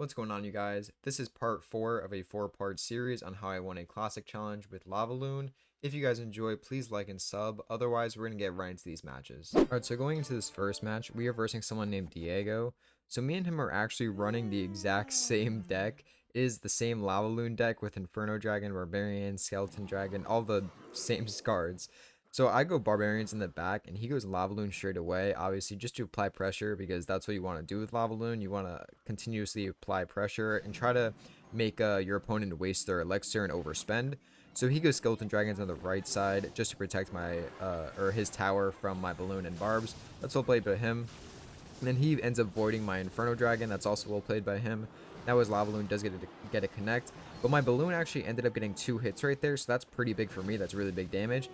What's going on, you guys? This is part 4 of a 4-part series on how I won a classic challenge with Lava Loon. If you guys enjoy, please like and sub. Otherwise, we're going to get right into these matches. Alright, so going into this first match, we are versing someone named Diego. So me and him are actually running the exact same deck. It is the same Lava Loon deck with Inferno Dragon, Barbarian, Skeleton Dragon, all the same cards. So I go Barbarians in the back, and he goes Lava Loon straight away, obviously just to apply pressure, because that's what you want to do with Lava Loon. You want to continuously apply pressure and try to make your opponent waste their elixir and overspend. So he goes Skeleton Dragons on the right side just to protect my or his tower from my balloon and barbs. That's well played by him. And then he ends up voiding my Inferno Dragon. That's also well played by him. Now his Lava Loon does get a connect, but my balloon actually ended up getting 2 hits right there, so that's pretty big for me. That's really big damage.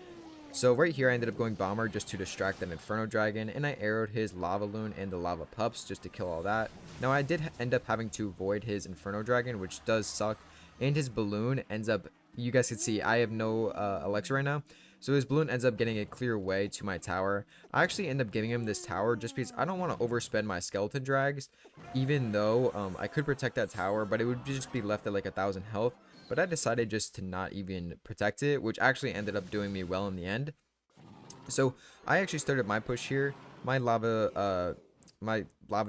So right here I ended up going Bomber just to distract that Inferno Dragon, and I arrowed his Lava Loon and the Lava Pups just to kill all that. Now I did end up having to void his Inferno Dragon, which does suck, and his balloon ends up, you guys can see I have no elixir right now, so his balloon ends up getting a clear way to my tower. I actually end up giving him this tower just because I don't want to overspend my Skeleton Drags, even though I could protect that tower, but it would just be left at like 1,000 health. But I decided just to not even protect it, which actually ended up doing me well in the end. So I actually started my push here. My lava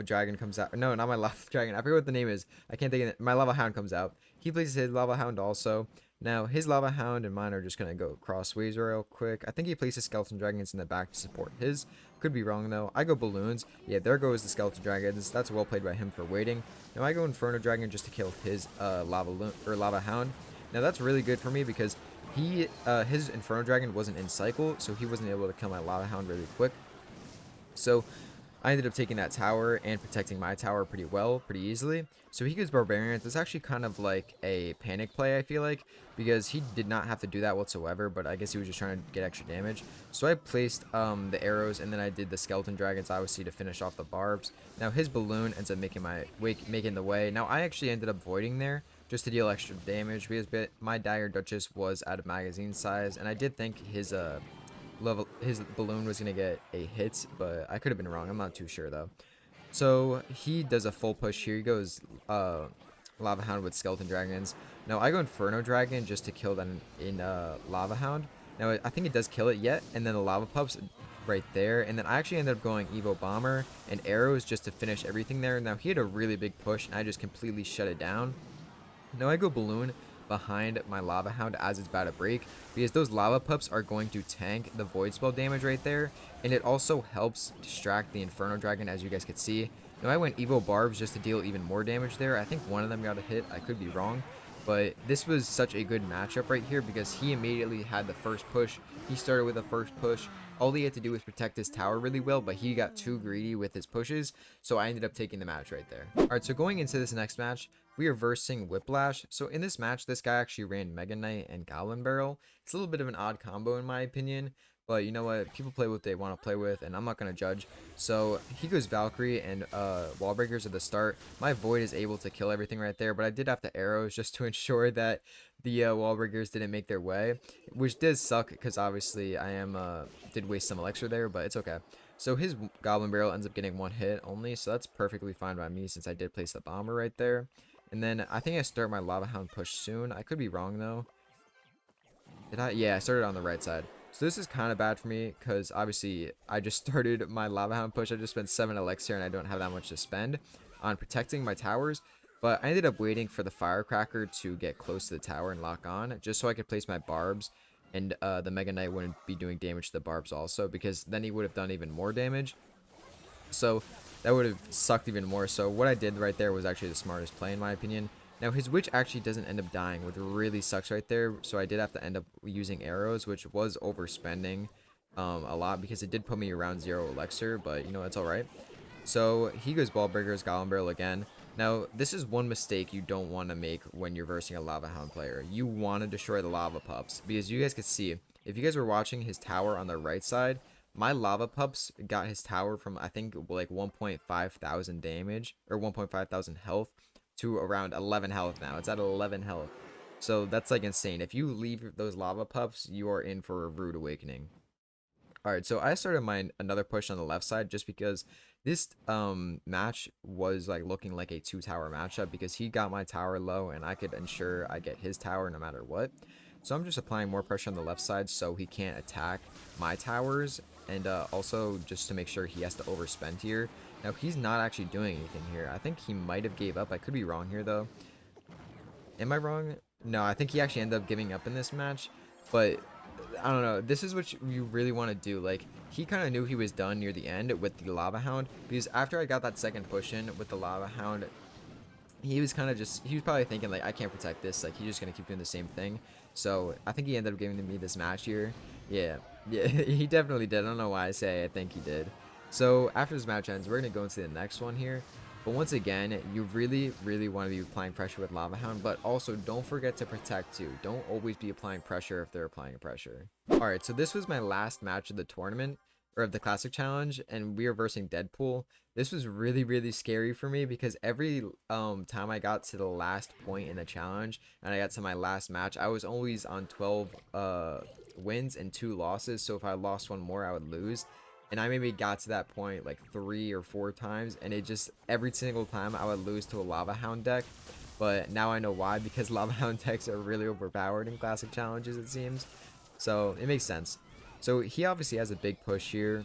dragon comes out. No, not my lava dragon. I forget what the name is. I can't think of it. My lava hound comes out. He places his lava hound also. Now his lava hound and mine are just gonna go crossways real quick. I think he places skeleton dragons in the back to support his. Could be wrong though. I go balloons. Yeah, there goes the skeleton dragons. That's well played by him for waiting. Now I go inferno dragon just to kill his lava hound. Now that's really good for me because his inferno dragon wasn't in cycle, so he wasn't able to kill my lava hound really quick. So I ended up taking that tower and protecting my tower pretty well, pretty easily. So he goes Barbarians. It's actually kind of like a panic play, I feel like, because he did not have to do that whatsoever, but I guess he was just trying to get extra damage. So I placed the arrows, and then I did the Skeleton Dragons, obviously, to finish off the barbs. Now his balloon ends up making the way. Now I actually ended up voiding there just to deal extra damage because my Dire Duchess was out of magazine size, and I did think his balloon was gonna get a hit, but I could have been wrong. I'm not too sure though. So he does a full push here. He goes Lava Hound with Skeleton Dragons. Now I go Inferno Dragon just to kill that in Lava Hound. Now I think it does kill it yet, and then the Lava Pups right there, and then I actually ended up going Evo Bomber and arrows just to finish everything there. Now he had a really big push, and I just completely shut it down. Now I go Balloon behind my Lava Hound as it's about to break, because those Lava Pups are going to tank the Void Spell damage right there, and it also helps distract the Inferno Dragon, as you guys could see. Now I went Evo Barbs just to deal even more damage there. I think one of them got a hit. I could be wrong, but this was such a good matchup right here because he immediately had the first push. He started with the first push. All he had to do was protect his tower really well, but he got too greedy with his pushes, so I ended up taking the match right there. Alright, so going into this next match, we are versing Whiplash. So in this match, this guy actually ran Mega Knight and Goblin Barrel. It's a little bit of an odd combo in my opinion, but you know what? People play what they want to play with, and I'm not going to judge. So he goes Valkyrie and Wall Breakers at the start. My Void is able to kill everything right there, but I did have to arrows just to ensure that the Wall Breakers didn't make their way, which did suck because obviously I did waste some elixir there, but it's okay. So his Goblin Barrel ends up getting 1 hit only, so that's perfectly fine by me since I did place the bomber right there. And then I think I start my Lava Hound push soon. I could be wrong though. Did I? Yeah, I started on the right side. So this is kind of bad for me because obviously I just started my Lava Hound push. I just spent 7 elixir and I don't have that much to spend on protecting my towers. But I ended up waiting for the Firecracker to get close to the tower and lock on just so I could place my barbs. And the Mega Knight wouldn't be doing damage to the barbs also, because then he would have done even more damage. So that would have sucked even more. So what I did right there was actually the smartest play in my opinion. Now his witch actually doesn't end up dying, which really sucks right there. So I did have to end up using arrows, which was overspending a lot because it did put me around 0 elixir, but you know, it's alright. So he goes Ball Breakers, Goblin Barrel again. Now this is one mistake you don't want to make when you're versing a Lava Hound player. You want to destroy the Lava Pups, because you guys can see, if you guys were watching his tower on the right side, my Lava Pups got his tower from, I think, like 1.5 thousand damage, or 1.5 thousand health, to around 11 health now. It's at 11 health. So that's like insane. If you leave those Lava Pups, you are in for a rude awakening. Alright, so I started another push on the left side just because This match was like looking like a 2-tower matchup because he got my tower low and I could ensure I get his tower no matter what. So I'm just applying more pressure on the left side so he can't attack my towers, and also just to make sure he has to overspend here. Now he's not actually doing anything here. I think he might have gave up. I could be wrong here though. Am I wrong? No, I think he actually ended up giving up in this match, but I don't know. This is what you really want to do. Like, he kind of knew he was done near the end with the Lava Hound, because after I got that second push in with the Lava Hound, he was kind of just, he was probably thinking, like, I can't protect this. Like, he's just going to keep doing the same thing. So, I think he ended up giving me this match here. Yeah, he definitely did. I don't know why I say I think he did. So, after this match ends, we're going to go into the next one here. But once again, you really, really want to be applying pressure with Lava Hound, but also don't forget to protect too. Don't always be applying pressure if they're applying pressure. Alright, so this was my last match of the tournament, or of the Classic Challenge, and we were versing Deadpool. This was really, really scary for me because every time I got to the last point in the challenge, and I got to my last match, I was always on 12 wins and 2 losses, so if I lost one more, I would lose. And I maybe got to that point like 3 or 4 times, and it just, every single time I would lose to a Lava Hound deck. But now I know why, because Lava Hound decks are really overpowered in Classic Challenges, it seems. So it makes sense. So he obviously has a big push here,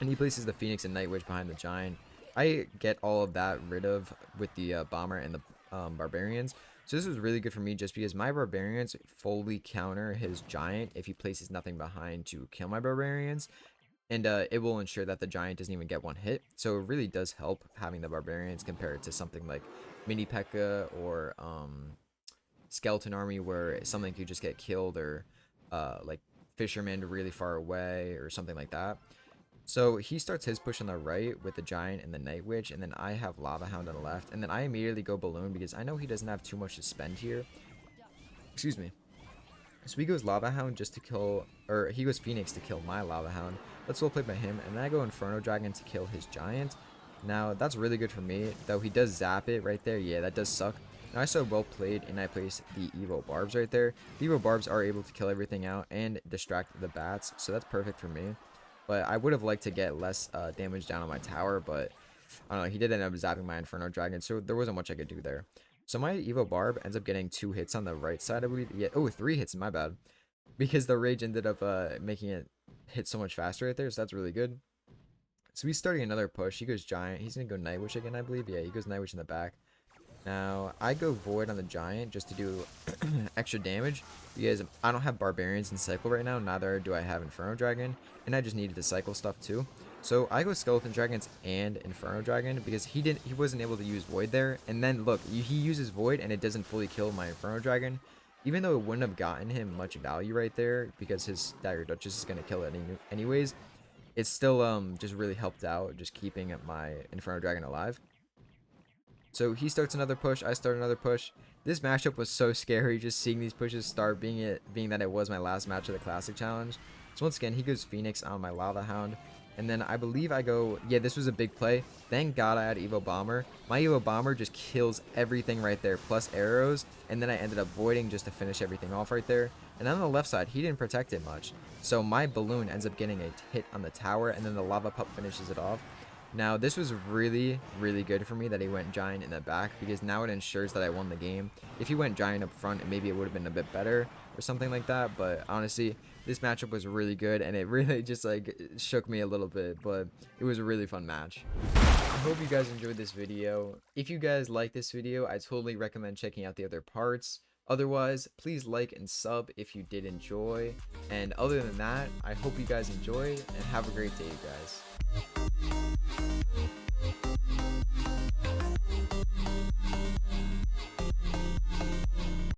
and he places the Phoenix and Night Witch behind the Giant. I get all of that rid of with the Bomber and the Barbarians. So this was really good for me just because my Barbarians fully counter his Giant if he places nothing behind to kill my Barbarians. And it will ensure that the Giant doesn't even get one hit. So it really does help having the Barbarians compared to something like Mini P.E.K.K.A. or Skeleton Army, where something could just get killed, or like Fisherman really far away or something like that. So he starts his push on the right with the Giant and the Night Witch, and then I have Lava Hound on the left, and then I immediately go Balloon because I know he doesn't have too much to spend here. Excuse me. So he goes Lava Hound just to kill, or he goes Phoenix to kill my Lava Hound. Let's well play by him, and then I go Inferno Dragon to kill his Giant. Now, that's really good for me, though he does zap it right there. Yeah, that does suck. Now, I saw well played, and I placed the Evo Barbs right there. The Evo Barbs are able to kill everything out and distract the bats, so that's perfect for me. But I would have liked to get less damage down on my tower, but I don't know, he did end up zapping my Inferno Dragon, so there wasn't much I could do there. So my Evo Barb ends up getting 2 hits on the right side, I believe. Yeah, oh, 3 hits, my bad. Because the Rage ended up making it hit so much faster right there, so that's really good. So he's starting another push. He goes Giant. He's going to go Night Witch again, I believe. Yeah, he goes Night Witch in the back. Now, I go Void on the Giant just to do extra damage, because I don't have Barbarians in cycle right now. Neither do I have Inferno Dragon, and I just needed to cycle stuff too. So I go Skeleton Dragons and Inferno Dragon because he wasn't able to use Void there. And then look, he uses Void and it doesn't fully kill my Inferno Dragon, even though it wouldn't have gotten him much value right there because his Dagger Duchess is going to kill it anyways. It still just really helped out, just keeping my Inferno Dragon alive. So he starts another push, I start another push. This matchup was so scary, just seeing these pushes start, being that it was my last match of the Classic Challenge. So once again, he goes Phoenix on my Lava Hound. And then I believe I go, yeah, this was a big play. Thank God I had Evo Bomber. My Evo Bomber just kills everything right there, plus arrows. And then I ended up voiding just to finish everything off right there. And on the left side, he didn't protect it much. So my Balloon ends up getting a hit on the tower, and then the Lava Pup finishes it off. Now, this was really, really good for me that he went Giant in the back, because now it ensures that I won the game. If he went Giant up front, maybe it would have been a bit better or something like that. But honestly, this matchup was really good, and it really just like shook me a little bit, but it was a really fun match. I hope you guys enjoyed this video. If you guys like this video, I totally recommend checking out the other parts. Otherwise, please like and sub if you did enjoy. And other than that, I hope you guys enjoyed, and have a great day, you guys.